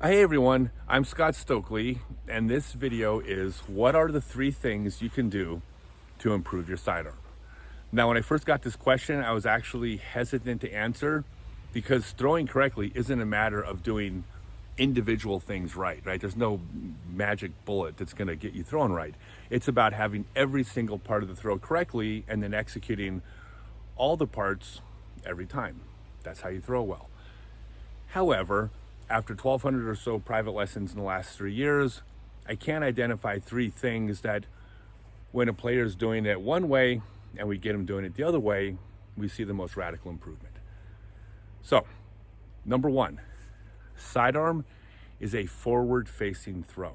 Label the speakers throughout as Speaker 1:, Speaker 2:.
Speaker 1: Hey everyone, I'm Scott Stokely, and this video is what are the 3 things you can do to improve your sidearm? Now, when I first got this question, I was actually hesitant to answer because throwing correctly isn't a matter of doing individual things right? There's no magic bullet that's gonna get you throwing right. It's about having every single part of the throw correctly and then executing all the parts every time. That's how you throw well. However, after 1,200 or so private lessons in the last 3 years, I can identify 3 things that when a player is doing it one way and we get them doing it the other way, we see the most radical improvement. So, number 1, sidearm is a forward-facing throw.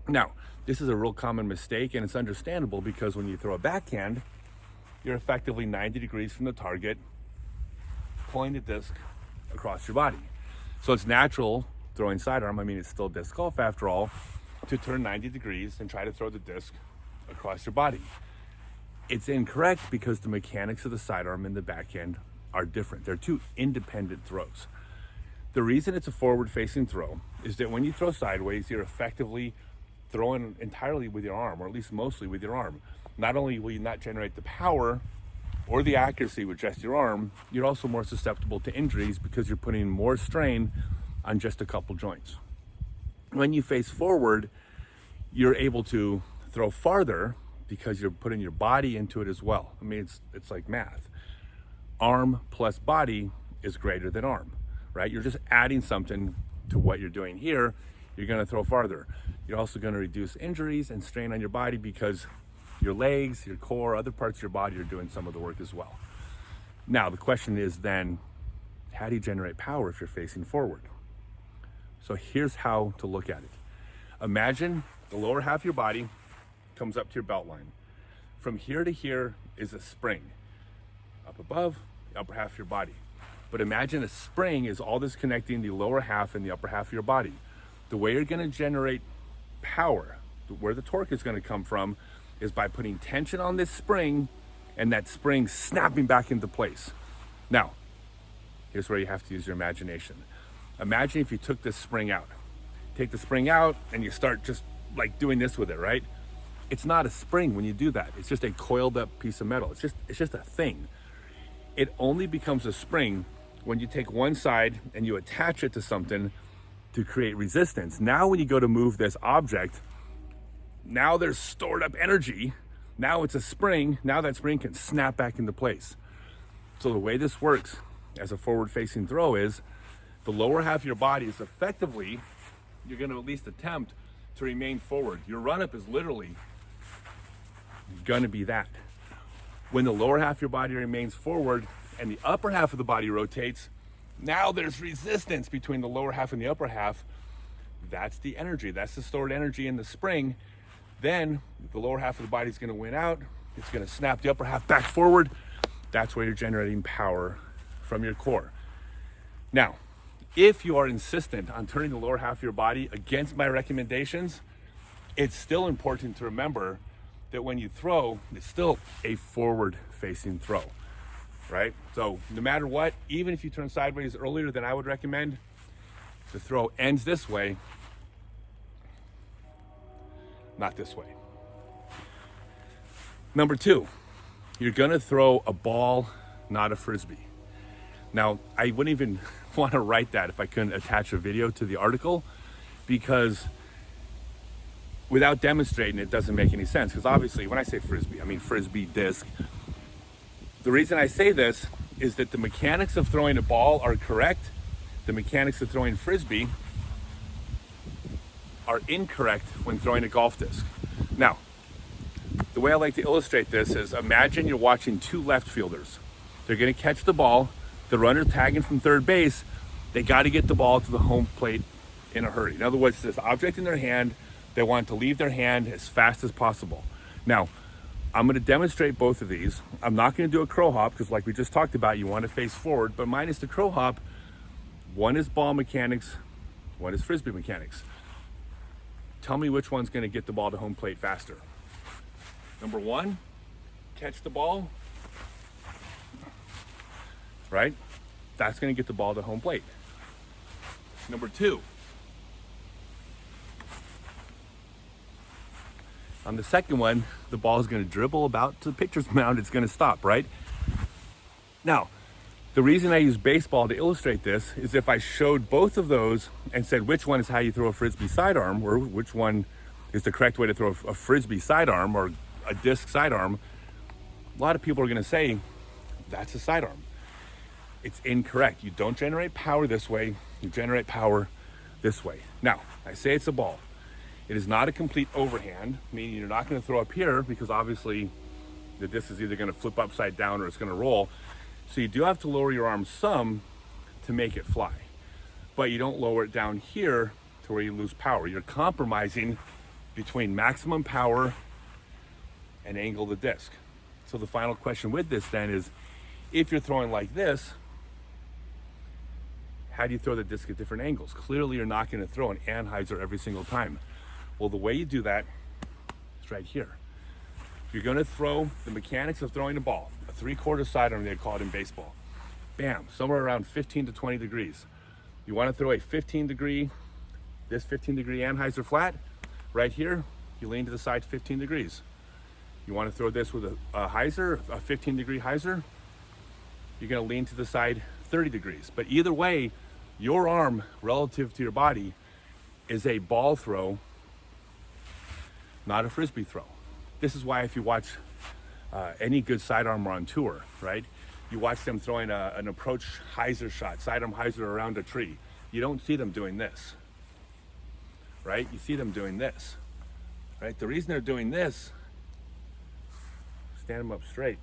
Speaker 1: Now, this is a real common mistake, and it's understandable because when you throw a backhand, you're effectively 90 degrees from the target, pulling the disc across your body. So it's natural throwing sidearm, it's still disc golf after all, to turn 90 degrees and try to throw the disc across your body. It's incorrect because the mechanics of the sidearm and the backhand are different. They're 2 independent throws. The reason it's a forward-facing throw is that when you throw sideways, you're effectively throwing entirely with your arm, or at least mostly with your arm. Not only will you not generate the power or the accuracy with just your arm, you're also more susceptible to injuries because you're putting more strain on just a couple joints. When you face forward, you're able to throw farther because you're putting your body into it as well. It's like math. Arm plus body is greater than arm, right? You're just adding something to what you're doing here. You're gonna throw farther. You're also gonna reduce injuries and strain on your body because your legs, your core, other parts of your body are doing some of the work as well. Now, the question is then, how do you generate power if you're facing forward? So here's how to look at it. Imagine the lower half of your body comes up to your belt line. From here to here is a spring. Up above, the upper half of your body. But imagine a spring is all that's connecting the lower half and the upper half of your body. The way you're gonna generate power, where the torque is gonna come from, is by putting tension on this spring and that spring snapping back into place. Now, here's where you have to use your imagination. Imagine if you took this spring out. Take the spring out and you start just like doing this with it, right? It's not a spring when you do that. It's just a coiled up piece of metal. It's just a thing. It only becomes a spring when you take one side and you attach it to something to create resistance. Now when you go to move this object, now there's stored up energy. Now it's a spring. Now that spring can snap back into place. So the way this works as a forward-facing throw is the lower half of your body is effectively, you're going to at least attempt to remain forward. Your run-up is literally going to be that. When the lower half of your body remains forward and the upper half of the body rotates, now there's resistance between the lower half and the upper half. That's the energy. That's the stored energy in the spring. Then the lower half of the body is going to win out. It's going to snap the upper half back forward. That's where you're generating power from your core. Now, if you are insistent on turning the lower half of your body against my recommendations, it's still important to remember that when you throw, it's still a forward-facing throw, right? So no matter what, even if you turn sideways earlier than I would recommend, the throw ends this way, not this way. Number 2, you're gonna throw a ball, not a frisbee. Now, I wouldn't even want to write that if I couldn't attach a video to the article, because without demonstrating it doesn't make any sense. Because obviously when I say frisbee, I mean frisbee, disc. The reason I say this is that the mechanics of throwing a ball are correct. The mechanics of throwing frisbee are incorrect when throwing a golf disc. Now, the way I like to illustrate this is imagine you're watching 2 left fielders. They're gonna catch the ball, the runner tagging from third base, they gotta get the ball to the home plate in a hurry. In other words, this object in their hand, they want to leave their hand as fast as possible. Now, I'm gonna demonstrate both of these. I'm not gonna do a crow hop because like we just talked about, you wanna face forward, but minus the crow hop, one is ball mechanics, one is frisbee mechanics. Tell me which one's gonna get the ball to home plate faster. Number 1, catch the ball, right? That's gonna get the ball to home plate. Number 2, On the second one, the ball is going to dribble about to the pitcher's mound. It's going to stop, right? Now, the reason I use baseball to illustrate this is if I showed both of those and said which one is how you throw a frisbee sidearm, or which one is the correct way to throw a frisbee sidearm or a disc sidearm, a lot of people are going to say that's a sidearm. It's incorrect. You don't generate power this way. You generate power this way. Now, I say it's a ball. It is not a complete overhand, meaning you're not going to throw up here because obviously the disc is either going to flip upside down or it's going to roll. So you do have to lower your arm some to make it fly, but you don't lower it down here to where you lose power. You're compromising between maximum power and angle of the disc. So the final question with this then is, if you're throwing like this, how do you throw the disc at different angles? Clearly you're not going to throw an anhyzer every single time. Well, the way you do that is right here. You're going to throw the mechanics of throwing a ball, a 3/4 sidearm they call it in baseball. Bam, somewhere around 15 to 20 degrees. You want to throw a 15 degree anhyzer flat. Right here, you lean to the side 15 degrees. You want to throw this with a hyzer, a 15 degree hyzer, you're going to lean to the side 30 degrees. But either way, your arm relative to your body is a ball throw, not a frisbee throw. This is why if you watch any good sidearmer on tour, right? You watch them throwing an approach hyzer shot, sidearm hyzer around a tree. You don't see them doing this, right? You see them doing this, right? The reason they're doing this, stand them up straight.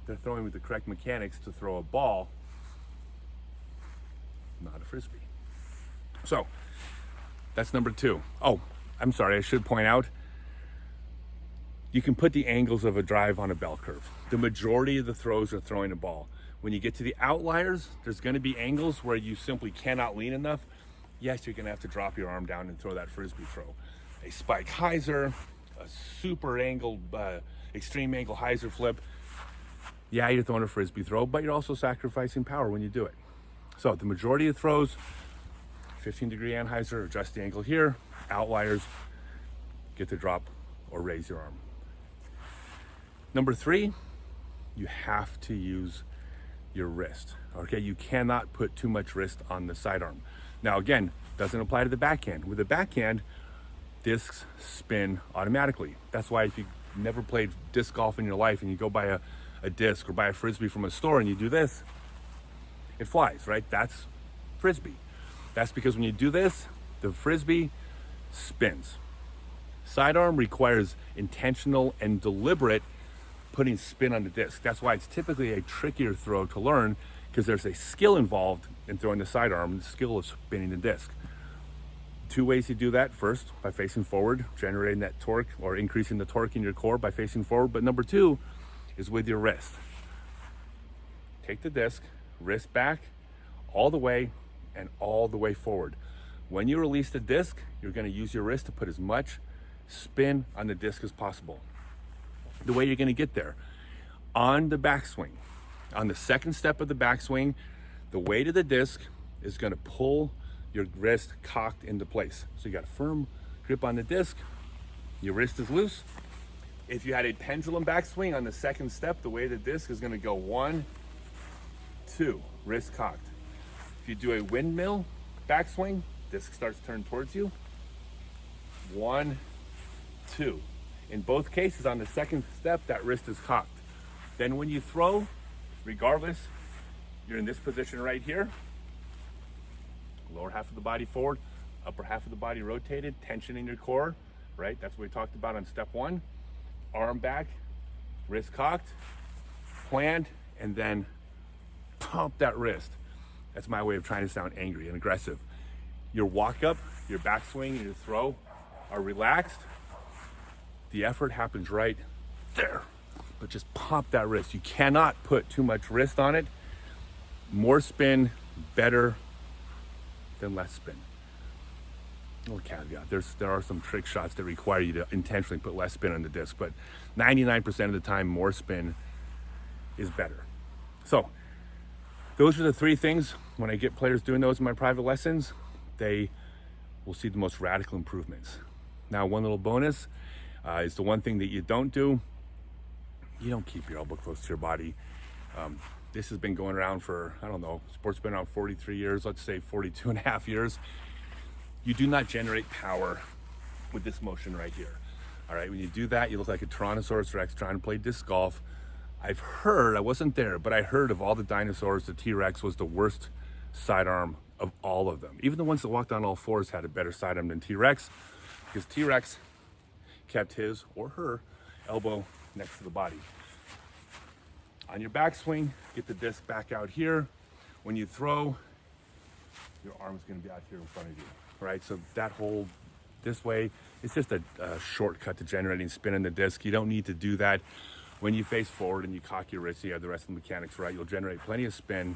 Speaker 1: They're throwing with the correct mechanics to throw a ball, not a frisbee. So that's number 2. Oh, I'm sorry, I should point out, you can put the angles of a drive on a bell curve. The majority of the throws are throwing a ball. When you get to the outliers, there's going to be angles where you simply cannot lean enough. Yes, you're going to have to drop your arm down and throw that frisbee throw. A spike hyzer, a super angled, extreme angle hyzer flip. Yeah, you're throwing a frisbee throw, but you're also sacrificing power when you do it. So the majority of throws, 15 degree anhyzer, adjust the angle here. Outliers, get to drop or raise your arm. Number 3, you have to use your wrist. Okay, you cannot put too much wrist on the sidearm. Now again, doesn't apply to the backhand. With the backhand, discs spin automatically. That's why if you never played disc golf in your life and you go buy a disc or buy a frisbee from a store and you do this, it flies, right? That's frisbee. That's because when you do this, the frisbee spins. Sidearm requires intentional and deliberate putting spin on the disc. That's why it's typically a trickier throw to learn, because there's a skill involved in throwing the sidearm, the skill of spinning the disc. 2 ways you do that. First, by facing forward, generating that torque or increasing the torque in your core by facing forward. But number 2 is with your wrist. Take the disc, wrist back, all the way and all the way forward. When you release the disc, you're going to use your wrist to put as much spin on the disc as possible. The way you're going to get there, on the backswing, on the second step of the backswing, the weight of the disc is going to pull your wrist cocked into place. So you got a firm grip on the disc, your wrist is loose. If you had a pendulum backswing on the second step, the way the disc is going to go 1, 2, wrist cocked. If you do a windmill backswing, disc starts to turn towards you. 1, 2. In both cases, on the second step, that wrist is cocked. Then when you throw, regardless, you're in this position right here. Lower half of the body forward, upper half of the body rotated, tension in your core, right? That's what we talked about on step 1. Arm back, wrist cocked, planned, and then pump that wrist. That's my way of trying to sound angry and aggressive. Your walk up, your backswing, and your throw are relaxed. The effort happens right there, but just pump that wrist. You cannot put too much wrist on it. More spin, better than less spin. Little caveat, there are some trick shots that require you to intentionally put less spin on the disc, but 99% of the time, more spin is better. So those are the 3 things. When I get players doing those in my private lessons, they will see the most radical improvements. Now, one little bonus, is the one thing that you don't do. You don't keep your elbow close to your body. This has been going around for, I don't know, sport's been around 43 years, let's say 42 and a half years. You do not generate power with this motion right here. All right, when you do that, you look like a Tyrannosaurus Rex trying to play disc golf. I've heard, I wasn't there, but I heard of all the dinosaurs, the T-Rex was the worst sidearm of all of them. Even the ones that walked on all fours had a better sidearm than T-Rex, because T-Rex kept his or her elbow next to the body. On your backswing, get the disc back out here. When you throw, your arm's gonna be out here in front of you, right? So that whole, this way, it's just a shortcut to generating spin in the disc. You don't need to do that. When you face forward and you cock your wrist, you have the rest of the mechanics right, you'll generate plenty of spin,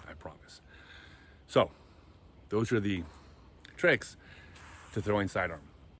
Speaker 1: I promise. So, those are the tricks to throwing sidearm.